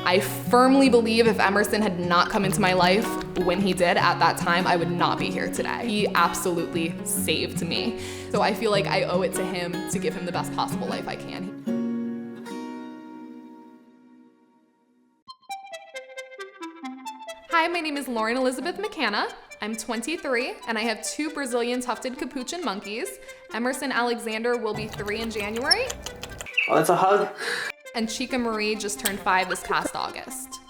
I firmly believe if Emerson had not come into my life when he did at that time, I would not be here today. He absolutely saved me. So I feel like I owe it to him to give him the best possible life I can. Hi, my name is Lauren Elizabeth McCanna. I'm 23, and I have 2 Brazilian tufted capuchin monkeys. Emerson Alexander will be 3 in January. Oh, that's a hug. And Chica Marie just turned 5 this past August.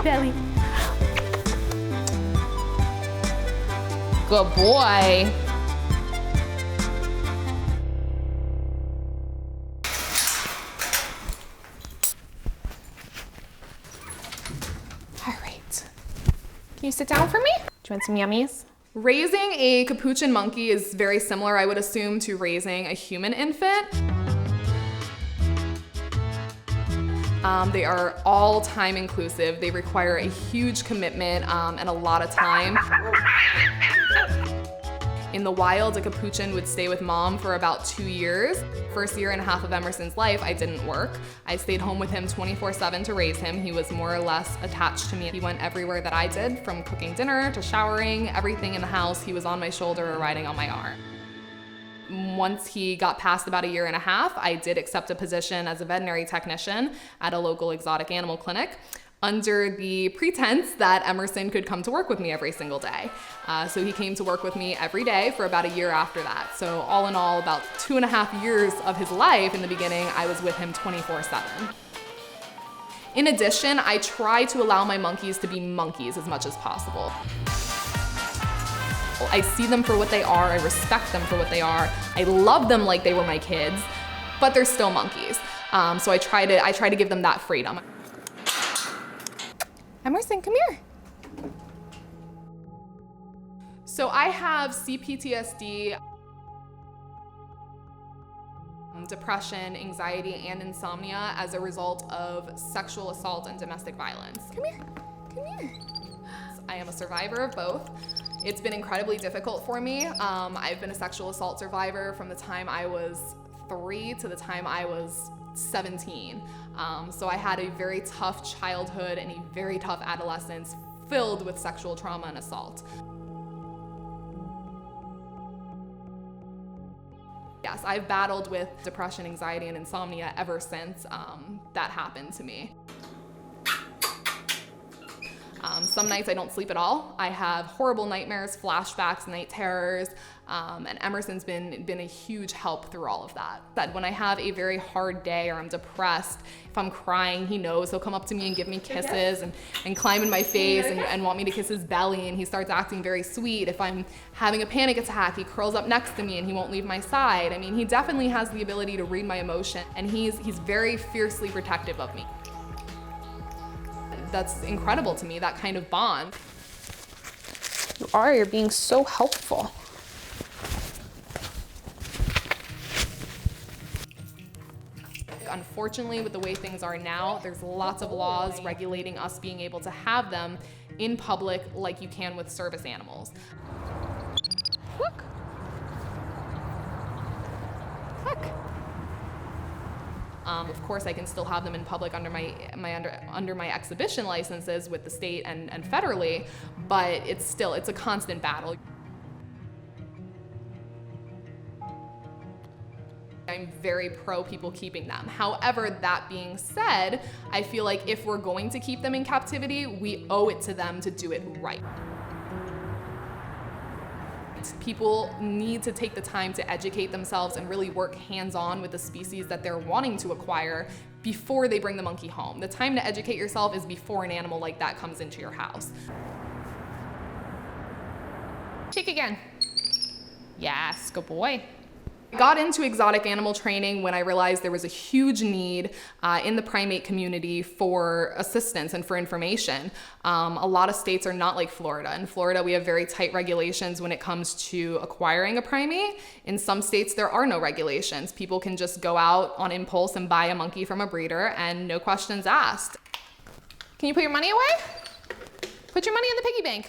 Belly. Good boy. All right. Can you sit down for me? Do you want some yummies? Raising a capuchin monkey is very similar, I would assume, to raising a human infant. They are all time inclusive. They require a huge commitment and a lot of time. In the wild, a capuchin would stay with mom for about 2 years. First year and a half of Emerson's life, I didn't work. I stayed home with him 24/7 to raise him. He was more or less attached to me. He went everywhere that I did, from cooking dinner to showering, everything in the house. He was on my shoulder or riding on my arm. Once he got past about 1.5 years, I did accept a position as a veterinary technician at a local exotic animal clinic, under the pretense that Emerson could come to work with me every single day. So he came to work with me every day for about 1 year after that. So all in all, about 2.5 years of his life in the beginning, I was with him 24/7. In addition, I try to allow my monkeys to be monkeys as much as possible. I see them for what they are, I respect them for what they are, I love them like they were my kids, but they're still monkeys. So I try to give them that freedom. Emerson, come here. So I have CPTSD, depression, anxiety, and insomnia as a result of sexual assault and domestic violence. Come here. Come here. I am a survivor of both. It's been incredibly difficult for me. I've been a sexual assault survivor from the time I was 3 to the time I was 17. So I had a very tough childhood and a very tough adolescence filled with sexual trauma and assault. Yes, I've battled with depression, anxiety, and insomnia ever since that happened to me. Some nights I don't sleep at all. I have horrible nightmares, flashbacks, night terrors, and Emerson's been a huge help through all of that. That when I have a very hard day or I'm depressed, if I'm crying, he knows. He'll come up to me and give me kisses and climb in my face and want me to kiss his belly, and he starts acting very sweet. If I'm having a panic attack, he curls up next to me and he won't leave my side. I mean, he definitely has the ability to read my emotion, and he's very fiercely protective of me. That's incredible to me, that kind of bond. You're being so helpful. Unfortunately, with the way things are now, there's lots of laws regulating us being able to have them in public like you can with service animals. Look. Look. Of course, I can still have them in public under my exhibition licenses with the state and federally, but it's a constant battle. I'm very pro people keeping them. However, that being said, I feel like if we're going to keep them in captivity, we owe it to them to do it right. People need to take the time to educate themselves and really work hands-on with the species that they're wanting to acquire before they bring the monkey home. The time to educate yourself is before an animal like that comes into your house. Cheek again. Yes, good boy. I got into exotic animal training when I realized there was a huge need in the primate community for assistance and for information. A lot of states are not like Florida. In Florida, we have very tight regulations when it comes to acquiring a primate. In some states, there are no regulations. People can just go out on impulse and buy a monkey from a breeder and no questions asked. Can you put your money away? Put your money in the piggy bank.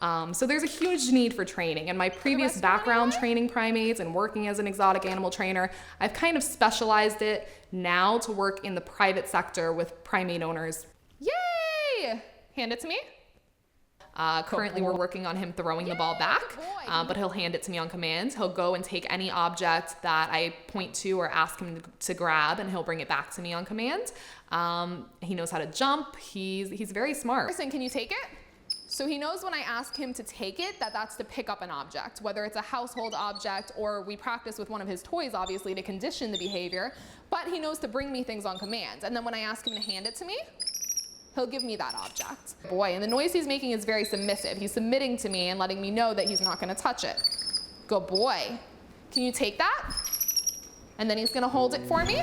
So there's a huge need for training. And my previous background training primates and working as an exotic animal trainer, I've kind of specialized it now to work in the private sector with primate owners. Yay! Hand it to me. Currently we're working on him throwing the ball back, but he'll hand it to me on command. He'll go and take any object that I point to or ask him to grab, and he'll bring it back to me on command. He knows how to jump. He's very smart. Emerson, can you take it? So he knows when I ask him to take it, that's to pick up an object, whether it's a household object or we practice with one of his toys, obviously, to condition the behavior, but he knows to bring me things on command. And then when I ask him to hand it to me, he'll give me that object. Boy, and the noise he's making is very submissive. He's submitting to me and letting me know that he's not gonna touch it. Good boy. Can you take that? And then he's gonna hold it for me.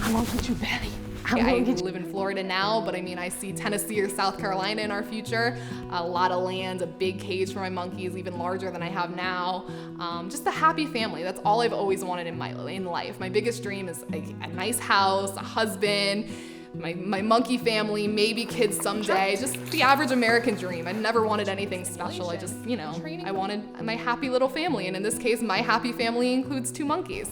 I'm gonna get you, Betty. I live in Florida now, but I mean, I see Tennessee or South Carolina in our future. A lot of land, a big cage for my monkeys, even larger than I have now. Just a happy family. That's all I've always wanted in life. My biggest dream is a nice house, a husband, my monkey family, maybe kids someday. Just the average American dream. I never wanted anything special. I just, I wanted my happy little family. And in this case, my happy family includes 2 monkeys.